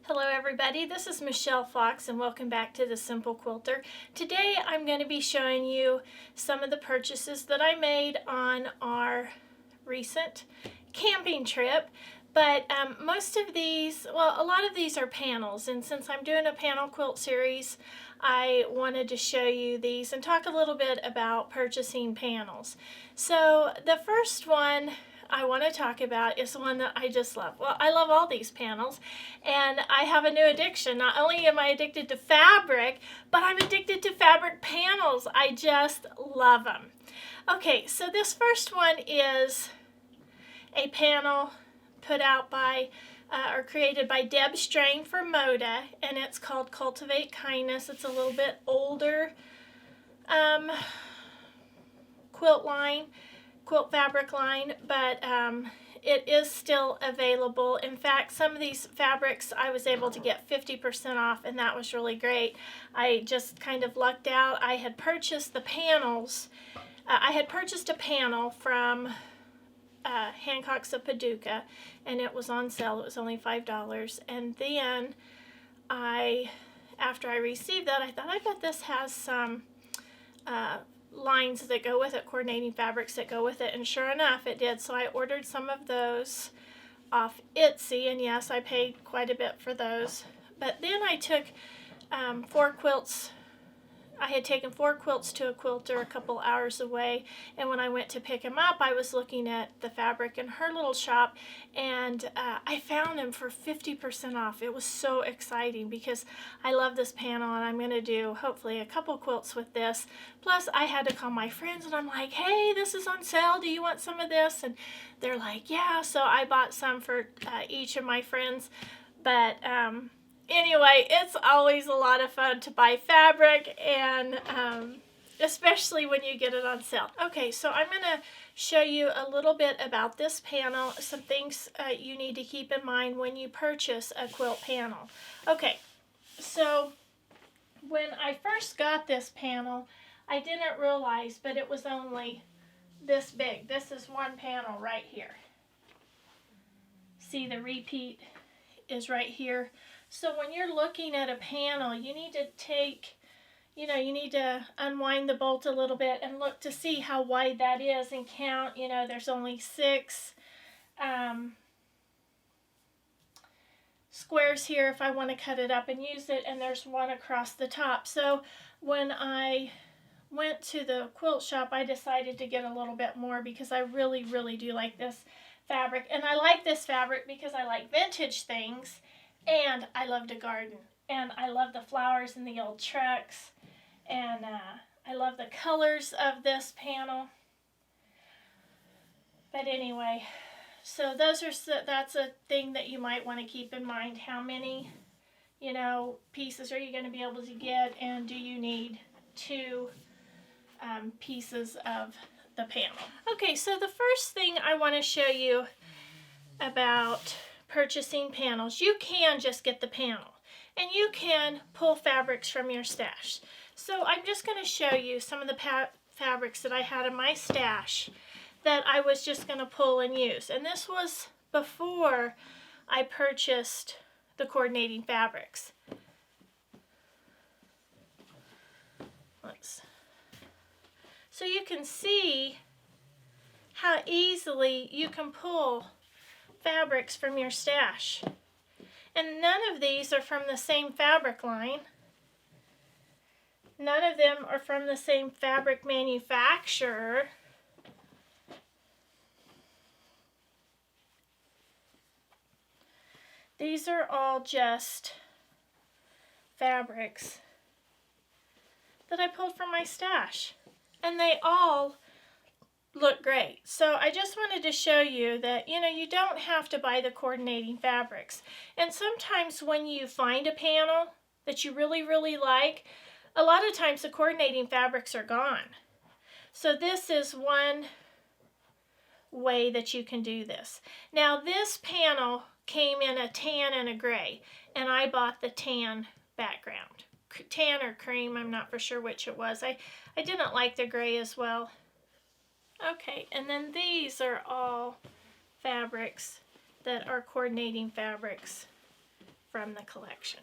Hello everybody, this is Michelle Fox and welcome back to The Simple Quilter. Today I'm going to be showing you some of the purchases that I made on our recent camping trip. But most of these, well, a lot of these are panels, and since I'm doing a panel quilt series, I wanted to show you these and talk a little bit about purchasing panels. So the first one I want to talk about is one that I just love. Well, I love all these panels, and I have a new addiction. Not only am I addicted to fabric, but I'm addicted to fabric panels. I just love them. Okay, so this first one is a panel put out by or created by Deb Strain for Moda, and it's called Cultivating Kindness. It's a little bit older quilt fabric line, but it is still available. In fact, some of these fabrics I was able to get 50% off, and that was really great. I just kind of lucked out. I had purchased the panels. I had purchased a panel from Hancock's of Paducah, and it was on sale. It was only $5. And then after I received that, I thought, I bet this has some lines that go with it, coordinating fabrics that go with it, and sure enough it did. So I ordered some of those off Etsy, and yes, I paid quite a bit for those. But then I took 4 quilts. I had taken 4 quilts to a quilter a couple hours away, and when I went to pick them up, I was looking at the fabric in her little shop, and I found them for 50% off. It was so exciting because I love this panel, and I'm going to do hopefully a couple quilts with this. Plus, I had to call my friends, and I'm like, hey, this is on sale. Do you want some of this? And they're like, yeah. So I bought some for each of my friends. But anyway, it's always a lot of fun to buy fabric, and especially when you get it on sale. Okay, so I'm going to show you a little bit about this panel, some things you need to keep in mind when you purchase a quilt panel. Okay, so when I first got this panel, I didn't realize, but it was only this big. This is one panel right here. See, the repeat is right here. So when you're looking at a panel, you need to you need to unwind the bolt a little bit and look to see how wide that is and count. There's only 6 squares here if I want to cut it up and use it, and there's 1 across the top. So when I went to the quilt shop, I decided to get a little bit more because I really, really do like this fabric. And I like this fabric because I like vintage things, and I love to garden, and I love the flowers and the old trucks, and I love the colors of this panel. But anyway, so that's a thing that you might want to keep in mind. How many, pieces are you going to be able to get, and do you need 2 pieces of the panel? Okay, so the first thing I want to show you about purchasing panels, you can just get the panel, and you can pull fabrics from your stash. So I'm just going to show you some of the fabrics that I had in my stash that I was just going to pull and use. And this was before I purchased the coordinating fabrics. So you can see how easily you can pull fabrics from your stash. And none of these are from the same fabric line. None of them are from the same fabric manufacturer. These are all just fabrics that I pulled from my stash, and they all look great. So I just wanted to show you that you don't have to buy the coordinating fabrics. And sometimes when you find a panel that you really, really like, a lot of times the coordinating fabrics are gone. So this is one way that you can do this. Now this panel came in a tan and a gray, and I bought the tan background. Tan or cream, I'm not for sure which it was. I didn't like the gray as well. Okay, and then these are all fabrics that are coordinating fabrics from the collection.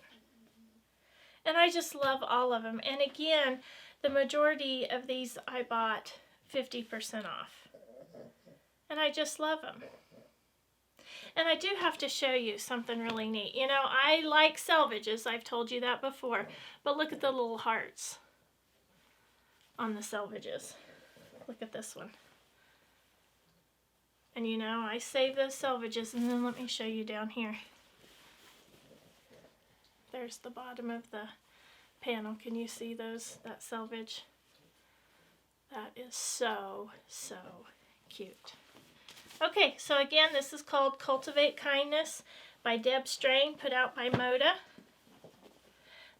And I just love all of them. And again, the majority of these I bought 50% off. And I just love them. And I do have to show you something really neat. You know, I like selvages. I've told you that before. But look at the little hearts on the selvages. Look at this one. And you know, I save those selvages, and then let me show you down here. There's the bottom of the panel. Can you see those, that selvage? That is so, so cute. Okay, so again, this is called Cultivate Kindness by Deb Strain, put out by Moda.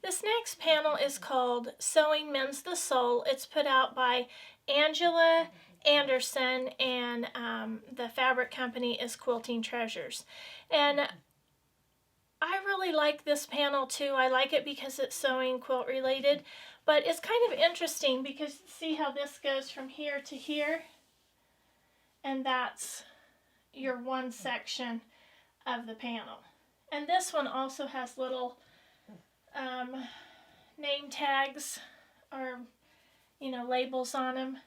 This next panel is called Sewing Mends the Soul. It's put out by Angela Anderson, and the fabric company is Quilting Treasures. And I really like this panel too. I like it because it's sewing quilt related, but it's kind of interesting because see how this goes from here to here, and that's your one section of the panel. And this one also has little name tags or, you know, labels on them.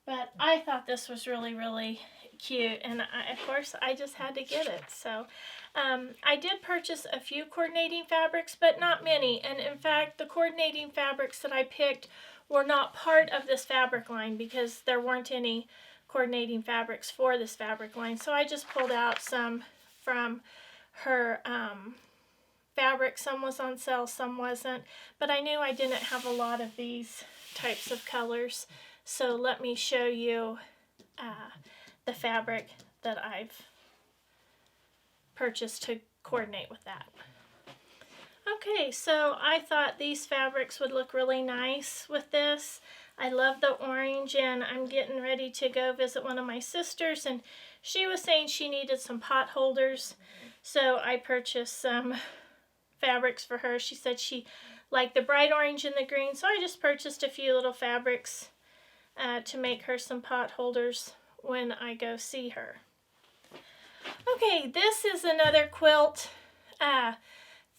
But I thought this was really, really cute, and of course I just had to get it. So I did purchase a few coordinating fabrics, but not many. And in fact, the coordinating fabrics that I picked were not part of this fabric line because there weren't any coordinating fabrics for this fabric line. So I just pulled out some from her fabric. Some was on sale, some wasn't. But I knew I didn't have a lot of these types of colors. So let me show you the fabric that I've purchased to coordinate with that. Okay, so I thought these fabrics would look really nice with this. I love the orange, and I'm getting ready to go visit one of my sisters, and she was saying she needed some pot holders. So I purchased some fabrics for her. She said she liked the bright orange and the green, so I just purchased a few little fabrics to make her some pot holders when I go see her. Okay, this is another quilt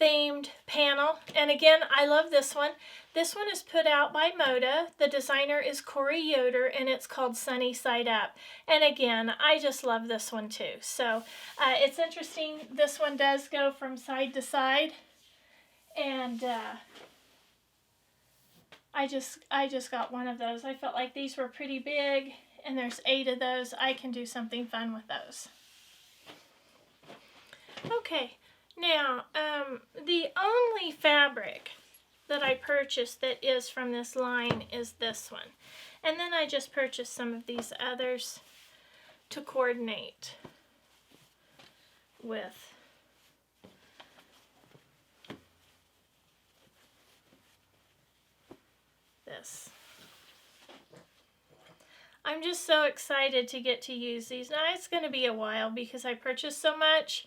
themed panel, and again, I love this one. This one is put out by Moda. The designer is Corey Yoder, and it's called Sunny Side Up. And again, I just love this one too. So it's interesting. This one does go from side to side, and I just got one of those. I felt like these were pretty big, and there's 8 of those. I can do something fun with those. Okay, now the only fabric that I purchased that is from this line is this one. And then I just purchased some of these others to coordinate with. This. I'm just so excited to get to use these. Now it's going to be a while because I purchased so much,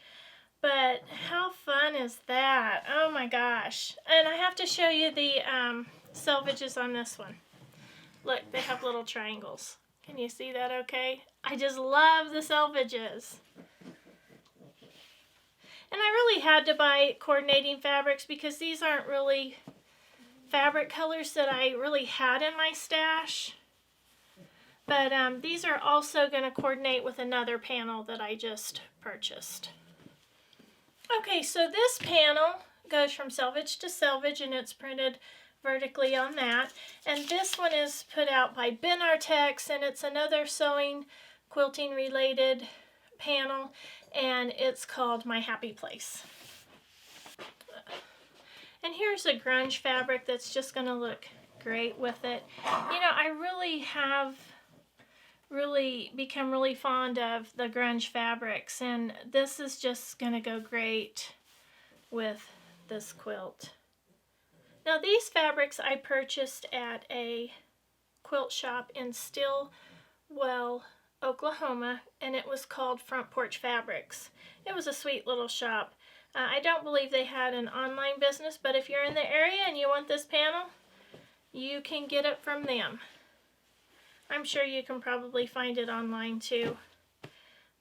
but how fun is that? Oh my gosh. And I have to show you the selvages on this one. Look, they have little triangles. Can you see that okay? I just love the selvages. And I really had to buy coordinating fabrics because these aren't really fabric colors that I really had in my stash. But these are also going to coordinate with another panel that I just purchased. Okay, so this panel goes from selvage to selvage, and it's printed vertically on that. And this one is put out by Ben Artex, and it's another sewing, quilting related panel, and it's called My Happy Place. And here's a grunge fabric that's just going to look great with it. You know, I really have become really fond of the grunge fabrics, and this is just going to go great with this quilt. Now these fabrics I purchased at a quilt shop in Stillwell, Oklahoma, and it was called Front Porch Fabrics. It was a sweet little shop. I don't believe they had an online business, but if you're in the area and you want this panel, you can get it from them. I'm sure you can probably find it online too.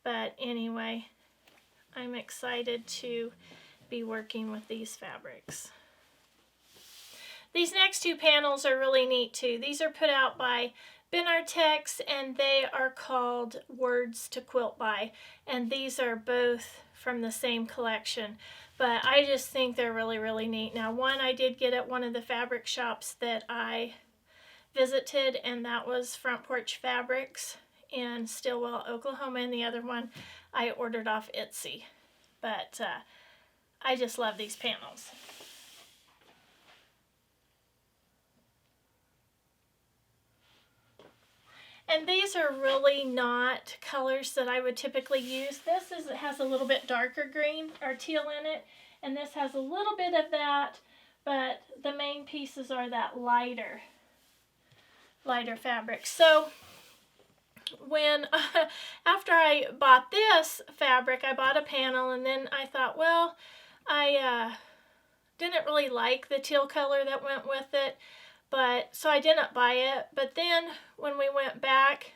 But anyway, I'm excited to be working with these fabrics. These next two panels are really neat too. These are put out by Benartex, and they are called Words to Quilt By, and these are both from the same collection, but I just think they're really neat. Now, one I did get at one of the fabric shops that I visited, and that was Front Porch Fabrics in Stillwell, Oklahoma, and the other one I ordered off Etsy. But I just love these panels. And these are really not colors that I would typically use. It has a little bit darker green or teal in it, and this has a little bit of that, but the main pieces are that lighter fabric. So when after I bought this fabric, I bought a panel, and then I thought, well, I didn't really like the teal color that went with it. So I didn't buy it. But then when we went back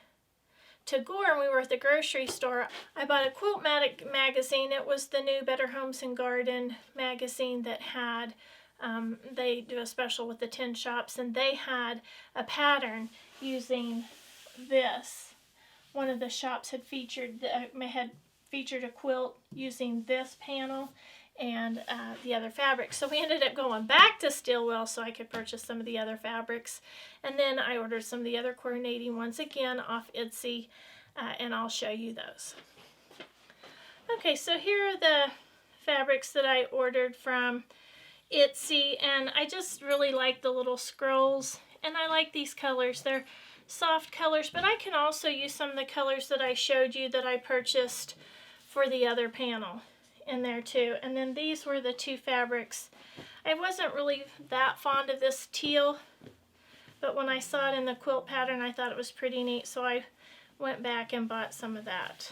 to Gore and we were at the grocery store, I bought a Quiltmatic magazine. It was the new Better Homes and Garden magazine that had, they do a special with the 10 shops, and they had a pattern using this. One of the shops had featured a quilt using this panel and the other fabrics. So we ended up going back to Stillwell so I could purchase some of the other fabrics. And then I ordered some of the other coordinating ones again off Etsy, and I'll show you those. Okay, so here are the fabrics that I ordered from Etsy, and I just really like the little scrolls, and I like these colors. They're soft colors, but I can also use some of the colors that I showed you that I purchased for the other panel in there too. And then these were the two fabrics. I wasn't really that fond of this teal, but when I saw it in the quilt pattern, I thought it was pretty neat, so I went back and bought some of that.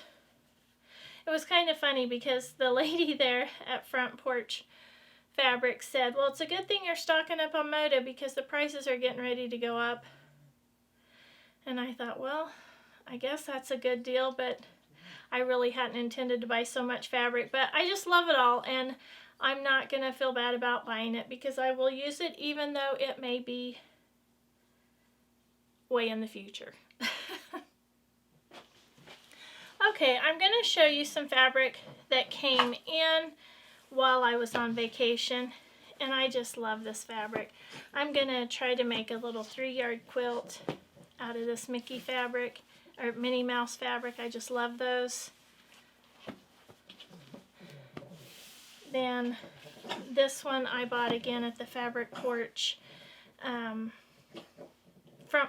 It was kind of funny because the lady there at Front Porch Fabrics said, well, it's a good thing you're stocking up on Moda because the prices are getting ready to go up. And I thought, well, I guess that's a good deal, but I really hadn't intended to buy so much fabric, but I just love it all, and I'm not going to feel bad about buying it because I will use it even though it may be way in the future. Okay, I'm going to show you some fabric that came in while I was on vacation, and I just love this fabric. I'm going to try to make a little 3-yard quilt out of this Mickey fabric. Or Minnie Mouse fabric. I just love those. Then this one I bought again at the Fabric Porch, Front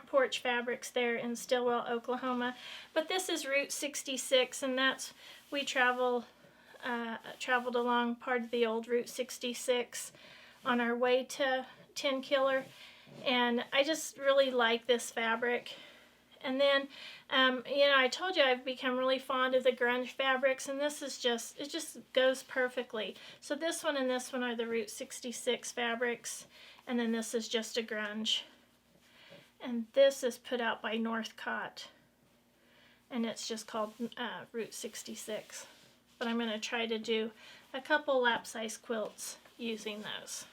Porch Fabrics there in Stillwell, Oklahoma. But this is Route 66, and that's, we traveled along part of the old Route 66 on our way to 10 Killer, and I just really like this fabric. And then, you know, I told you I've become really fond of the grunge fabrics, and this is just, it just goes perfectly. So this one and this one are the Route 66 fabrics, and then this is just a grunge. And this is put out by Northcott, and it's just called Route 66. But I'm going to try to do a couple lap-size quilts using those.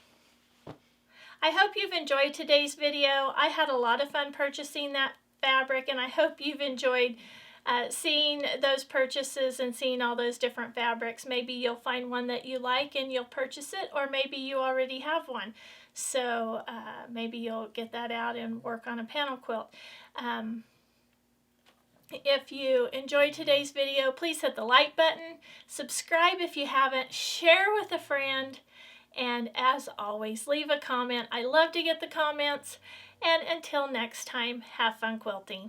I hope you've enjoyed today's video. I had a lot of fun purchasing that fabric, and I hope you've enjoyed seeing those purchases and seeing all those different fabrics. Maybe you'll find one that you like and you'll purchase it, or maybe you already have one. So maybe you'll get that out and work on a panel quilt. If you enjoyed today's video, please hit the like button, subscribe if you haven't, share with a friend, and as always, leave a comment. I love to get the comments. And until next time, have fun quilting.